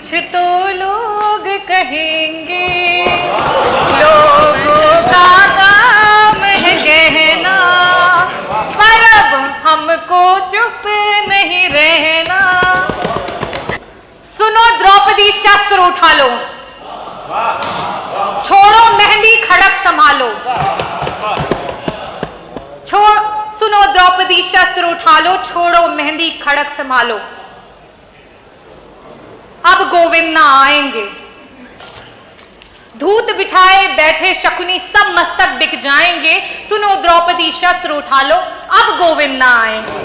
कुछ तो लोग कहेंगे, लोगों का काम है कहना, पर अब हमको चुप नहीं रहना। सुनो द्रौपदी शस्त्र उठा लो, छोड़ो मेहंदी खड़क संभालो। सुनो द्रौपदी शस्त्र उठा लो, छोड़ो मेहंदी खड़क संभालो। अब गोविंद ना आएंगे, धूत बिठाए बैठे शकुनी सब मस्तक बिक जाएंगे। सुनो द्रौपदी शस्त्र उठा लो, अब गोविंद ना आएंगे।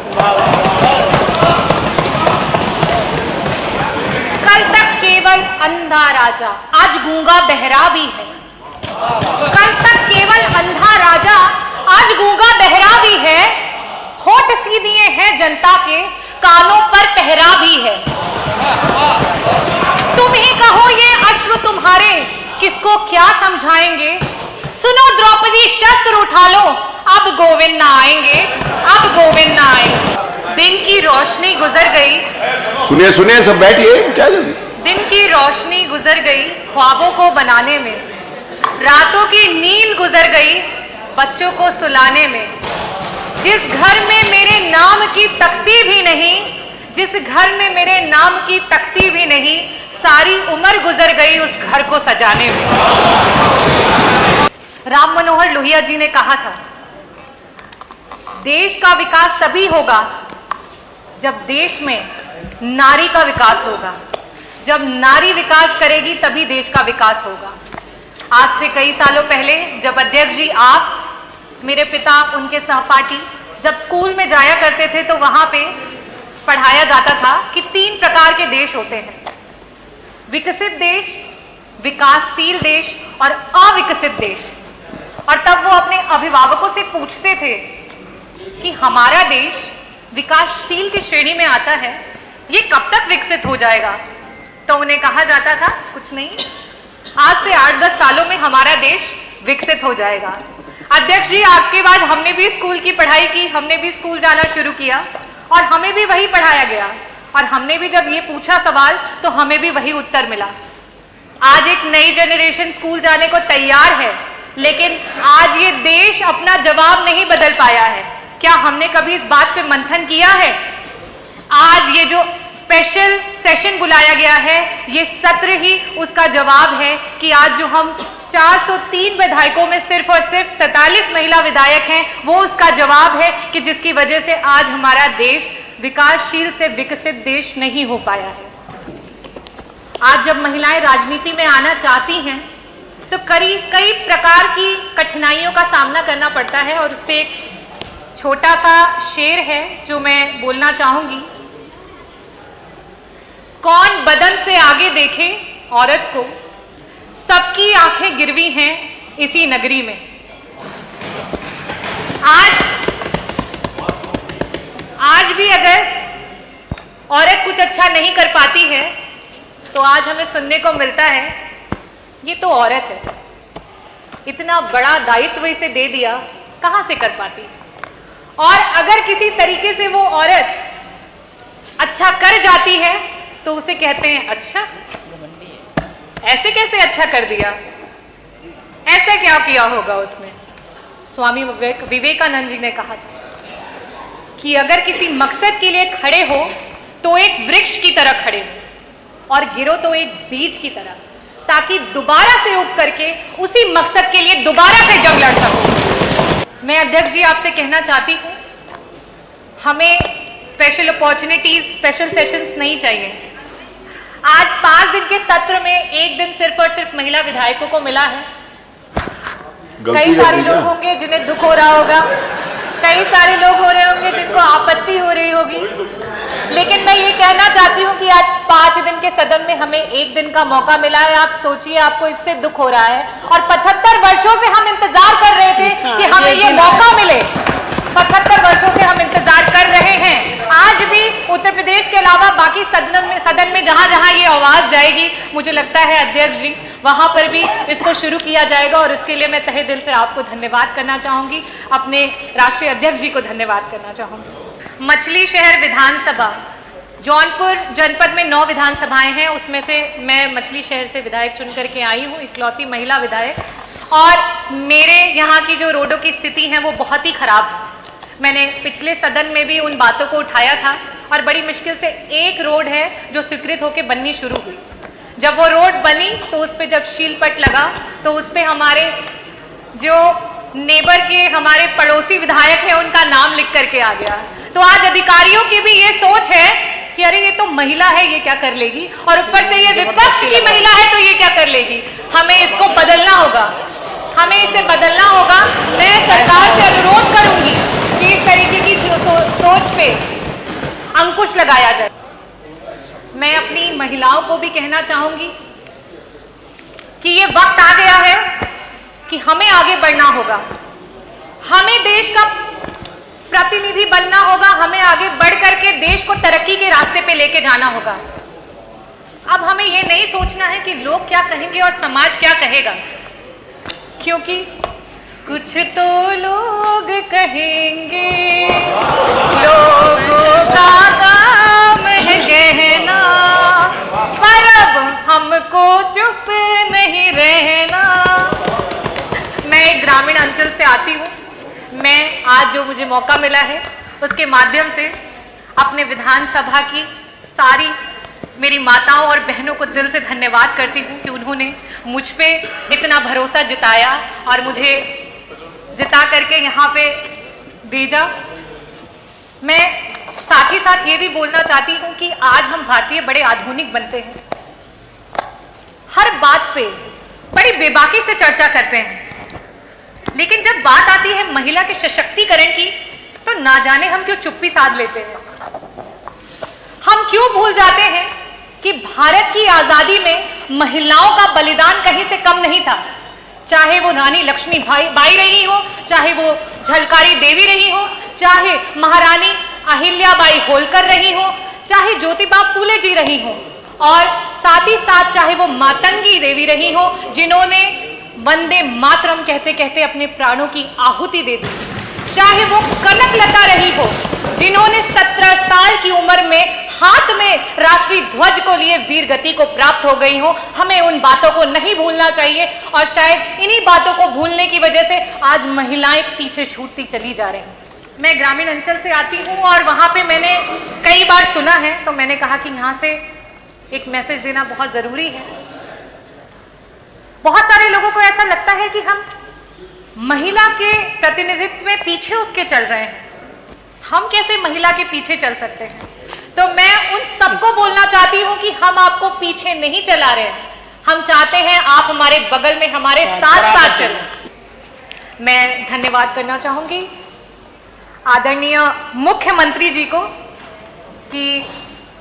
कल तक केवल अंधा राजा, आज गूंगा बहरा भी है। कल तक केवल अंधा राजा, आज गूंगा बहरा भी है। होठ सी दिए हैं जनता के, कानों पर पहरा भी है। तुम ही कहो ये अश्व तुम्हारे, किसको क्या समझाएंगे। सुनो द्रौपदी शस्त्र उठा लो, अब गोविंद ना आएंगे, अब गोविंद ना आएंगे। दिन की रोशनी गुजर गई, सुनिए सुनिए सब बैठिए, क्या जल्दी। दिन की रोशनी गुजर गई ख्वाबों को बनाने में, रातों की नींद गुजर गई बच्चों को सुलाने में। जिस घर में मेरे नाम की तख्ती भी नहीं, जिस घर में मेरे नाम की तख्ती भी नहीं, सारी उम्र गुजर गई उस घर को सजाने में। राम मनोहर लोहिया जी ने कहा था, देश का विकास तभी होगा जब देश में नारी का विकास होगा। जब नारी विकास करेगी तभी देश का विकास होगा। आज से कई सालों पहले जब अध्यक्ष जी आप, मेरे पिता, उनके सहपाठी जब स्कूल में जाया करते थे तो वहां पे पढ़ाया जाता था कि 3 प्रकार के देश होते हैं, विकसित देश, विकासशील देश और अविकसित देश। और तब वो अपने अभिभावकों से पूछते थे कि हमारा देश विकासशील की श्रेणी में आता है, ये कब तक विकसित हो जाएगा। तो उन्हें कहा जाता था कुछ नहीं, आज से 8-10 सालों में हमारा देश विकसित हो जाएगा। अध्यक्ष जी आपके बाद हमने भी स्कूल की पढ़ाई की, हमने भी स्कूल जाना शुरू किया और हमें भी वही पढ़ाया गया। और हमने भी जब ये पूछा सवाल तो हमें भी वही उत्तर मिला। आज एक नई जनरेशन स्कूल जाने को तैयार है, लेकिन आज ये देश अपना जवाब नहीं बदल पाया है। क्या हमने कभी इस बात पे मंथन किया है? आज ये जो स्पेशल सेशन बुलाया गया है, ये सत्र ही उसका जवाब है कि आज जो हम 403 विधायकों में सिर्फ और सिर्फ 47 महिला विधायक हैं, वो उसका जवाब है कि जिसकी वजह से आज हमारा देश विकासशील से विकसित देश नहीं हो पाया है। आज जब महिलाएं राजनीति में आना चाहती हैं तो कई प्रकार की कठिनाइयों का सामना करना पड़ता है। और उस पर एक छोटा सा शेर है जो मैं बोलना चाहूंगी। कौन बदन से आगे देखे औरत को, सबकी आंखें गिरवी हैं इसी नगरी में। आज भी अगर औरत कुछ अच्छा नहीं कर पाती है तो आज हमें सुनने को मिलता है ये तो औरत है, इतना बड़ा दायित्व इसे दे दिया, कहां से कर पाती। और अगर किसी तरीके से वो औरत अच्छा कर जाती है तो उसे कहते हैं अच्छा, ऐसे कैसे अच्छा कर दिया, ऐसा क्या किया होगा उसने। स्वामी विवेकानंद जी ने कहा था कि अगर किसी मकसद के लिए खड़े हो तो एक वृक्ष की तरह खड़े हो और गिरो तो एक बीज की तरह, ताकि दोबारा से उग करके उसी मकसद के लिए दोबारा से जंग लड़ सको। मैं अध्यक्ष जी आपसे कहना चाहती हूँ, हमें स्पेशल अपॉर्चुनिटीज, स्पेशल सेशंस नहीं चाहिए। आज 5 दिन के सत्र में एक दिन सिर्फ और सिर्फ महिला विधायकों को मिला है। कई सारे लोग होंगे जिन्हें दुख हो रहा होगा, कई सारे लोग हो रहे होंगे जिनको आपत्ति हो रही होगी, लेकिन मैं ये कहना चाहती हूँ कि आज 5 दिन के सदन में हमें एक दिन का मौका मिला है। आप सोचिए, आपको इससे दुख हो रहा है और 75 वर्षों से हम इंतजार कर रहे थे कि हमें ये मौका मिले। 75 वर्षों से हम इंतजार कर रहे हैं। आज भी उत्तर प्रदेश के अलावा बाकी सदन में जहां जहां ये आवाज जाएगी, मुझे लगता है अध्यक्ष जी वहां पर भी इसको शुरू किया जाएगा। और इसके लिए मैं तहे दिल से आपको धन्यवाद करना चाहूंगी, अपने राष्ट्रीय अध्यक्ष जी को धन्यवाद करना चाहूंगी। मछली शहर विधानसभा जौनपुर जनपद में 9 विधानसभाएं हैं, उसमें से मैं मछली शहर से विधायक चुन करके आई हूँ, इकलौती महिला विधायक। और मेरे यहाँ की जो रोडों की स्थिति है वो बहुत ही खराब है। मैंने पिछले सदन में भी उन बातों को उठाया था और बड़ी मुश्किल से एक रोड है जो स्वीकृत होकर बननी शुरू हुई। जब वो रोड बनी तो उस पर जब शीलपट लगा तो उस पर हमारे जो नेबर के हमारे पड़ोसी विधायक हैं उनका नाम लिख करके आ गया। तो आज अधिकारियों की भी ये सोच है कि अरे ये तो महिला है, ये क्या कर लेगी, और ऊपर से ये विपक्ष की महिला है तो ये क्या कर लेगी। हमें इसको बदलना होगा, हमें इसे बदलना होगा। मैं सरकार से अनुरोध करूंगी कि इस तरीके की सोच पे अंकुश लगाया जाए। मैं अपनी महिलाओं को भी कहना चाहूंगी कि ये वक्त आ गया है कि हमें आगे बढ़ना होगा, हमें देश का प्रतिनिधि बनना होगा, हमें आगे बढ़ करके देश को तरक्की के रास्ते पे लेके जाना होगा। अब हमें ये नहीं सोचना है कि लोग क्या कहेंगे और समाज क्या कहेगा, क्योंकि कुछ तो लोग कहेंगे, लोगों का काम है कहना, पर अब हमको चुप नहीं रहना। मैं एक ग्रामीण अंचल से आती हूँ। मैं आज जो मुझे मौका मिला है उसके माध्यम से अपने विधानसभा की सारी मेरी माताओं और बहनों को दिल से धन्यवाद करती हूँ कि उन्होंने मुझ पे इतना भरोसा जताया और मुझे जिता करके यहाँ पे भेजा। मैं साथ ही साथ ये भी बोलना चाहती हूँ कि आज हम भारतीय बड़े आधुनिक बनते हैं, हर बात पे बड़ी बेबाकी से चर्चा करते हैं, लेकिन जब बात आती है महिला के सशक्तिकरण की तो ना जाने हम क्यों चुप्पी साध लेते हैं। हम क्यों भूल जाते हैं कि भारत की आजादी में महिलाओं का बलिदान कहीं से कम नहीं था। चाहे वो रानी लक्ष्मी बाई रही हो, चाहे वो झलकारी देवी रही हो, चाहे महारानी अहिल्याबाई होलकर रही हो, चाहे ज्योतिबा फूले जी रही हो, और साथ ही साथ चाहे वो मातंगी देवी रही हो जिन्होंने वंदे मातरम कहते कहते अपने प्राणों की आहुति दे दी, चाहे वो कनकलता रही हो जिन्होंने 17 साल की उम्र में हाथ में राष्ट्रीय ध्वज को लिए वीर गति को प्राप्त हो गई हो। हमें उन बातों को नहीं भूलना चाहिए और शायद इन्हीं बातों को भूलने की वजह से आज महिलाएं पीछे छूटती चली जा रही हैं। मैं ग्रामीण अंचल से आती हूँ और वहां पे मैंने कई बार सुना है, तो मैंने कहा कि यहाँ से एक मैसेज देना बहुत जरूरी है। बहुत सारे लोगों को ऐसा लगता है कि हम महिला के प्रतिनिधित्व में पीछे उसके चल रहे हैं, हम कैसे महिला के पीछे चल सकते हैं। तो मैं उन सबको बोलना चाहती हूं कि हम आपको पीछे नहीं चला रहे हैं, हम चाहते हैं आप हमारे बगल में हमारे साथ साथ चलें। मैं धन्यवाद करना चाहूंगी आदरणीय मुख्यमंत्री जी को कि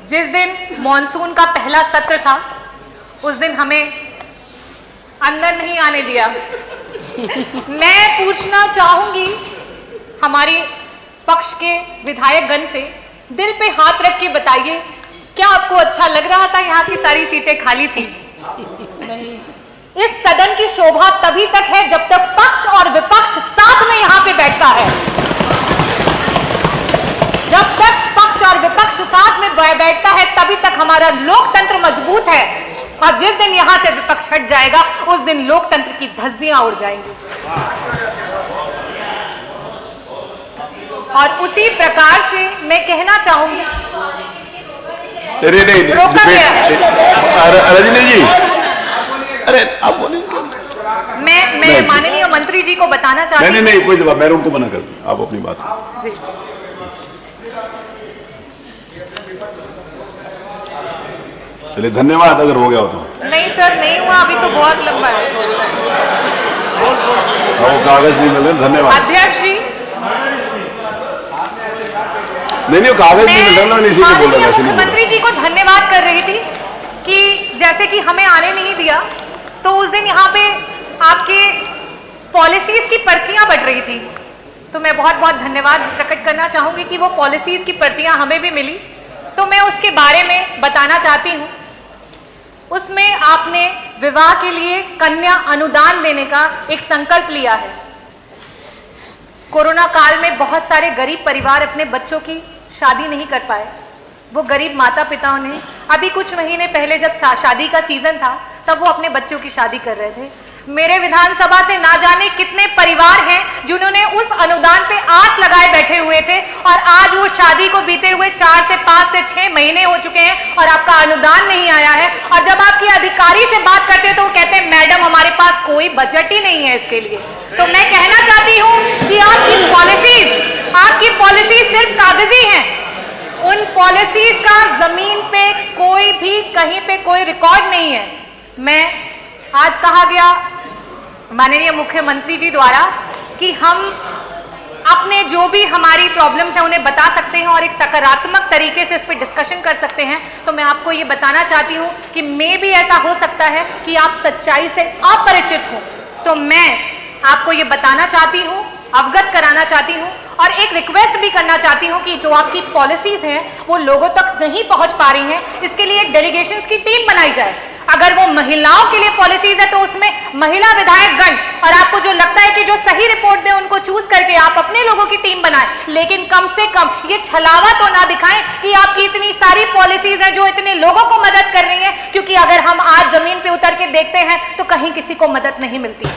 जिस दिन मॉनसून का पहला सत्र था उस दिन हमें अंदर नहीं आने दिया। मैं पूछना चाहूंगी हमारी पक्ष के विधायकगण से, दिल पे हाथ रख के बताइए, क्या आपको अच्छा लग रहा था यहाँ की सारी सीटें खाली थी? इस सदन की शोभा तभी तक है जब तक पक्ष और विपक्ष साथ में यहाँ पे बैठता है। जब तक पक्ष और विपक्ष साथ में बैठता है तभी तक हमारा लोकतंत्र मजबूत है, और जिस दिन यहां से विपक्ष हट जाएगा उस दिन लोकतंत्र की धज्जियां उड़ जाएंगी। और उसी प्रकार से मैं कहना चाहूंगी, रोका गया है। रजनी जी, अरे आप बोलिए। मैं माननीय मंत्री जी को बताना चाहती हूँ। नहीं, कोई जवाब, मैं उनको मना कर दूं, आप अपनी बात जी। चलिए, धन्यवाद। अगर हो गया हो तो। नहीं सर, नहीं हुआ, अभी तो बहुत लंबा है। वो कागज नहीं मिल रहे, धन्यवाद। अध्यक्ष जी, नहीं, कागज नहीं मिल रहा, मैं इसी को बोल रहा था। मुख्यमंत्री जी को धन्यवाद कर रही थी कि जैसे कि हमें आने नहीं दिया, तो उस दिन यहाँ पे आपके पॉलिसीज की पर्चियां बट रही थी, तो मैं बहुत बहुत धन्यवाद प्रकट करना चाहूंगी कि वो पॉलिसीज की पर्चियां हमें भी मिली। तो मैं उसके बारे में बताना चाहती हूँ। उसमें आपने विवाह के लिए कन्या अनुदान देने का एक संकल्प लिया है। कोरोना काल में बहुत सारे गरीब परिवार अपने बच्चों की शादी नहीं कर पाए, वो गरीब माता पिताओं ने अभी कुछ महीने पहले जब शादी का सीजन था तब वो अपने बच्चों की शादी कर रहे थे। मेरे विधानसभा से ना जाने कितने परिवार हैं जिन्होंने उस अनुदान पे आस लगाए बैठे हुए थे और आज वो शादी को बीते हुए 4 से 5 से 6 महीने हो चुके हैं और आपका अनुदान नहीं आया है। और जब आपकी अधिकारी से बात करते हैं तो वो कहते हैं मैडम हमारे पास कोई बजट ही नहीं है इसके लिए। तो मैं कहना चाहती हूँ कि आपकी पॉलिसीज सिर्फ कागजी हैं। उन पॉलिसीज का जमीन पे कोई भी कहीं पे कोई रिकॉर्ड नहीं है। मैं आज कहा गया माननीय मुख्यमंत्री जी द्वारा कि हम अपने जो भी हमारी प्रॉब्लम्स हैं उन्हें बता सकते हैं और एक सकारात्मक तरीके से इस पर डिस्कशन कर सकते हैं। तो मैं आपको ये बताना चाहती हूँ कि मे भी ऐसा हो सकता है कि आप सच्चाई से अपरिचित हो। तो मैं आपको ये बताना चाहती हूँ, अवगत कराना चाहती हूँ और एक रिक्वेस्ट भी करना चाहती हूँ कि जो आपकी पॉलिसीज हैं वो लोगों तक नहीं पहुँच पा रही हैं, इसके लिए एक डेलीगेशंस की टीम बनाई जाए। अगर वो महिलाओं के लिए पॉलिसीज है तो उसमें महिला विधायक गण और आपको जो लगता है कि जो सही रिपोर्ट दे उनको चूज करके आप अपने लोगों की टीम बनाएं, लेकिन कम से कम ये छलावा तो ना दिखाएं कि आपकी इतनी सारी पॉलिसीज हैं जो इतने लोगों को मदद कर रही हैं, क्योंकि अगर हम आज जमीन पे उतर के देखते हैं तो कहीं किसी को मदद नहीं मिलती।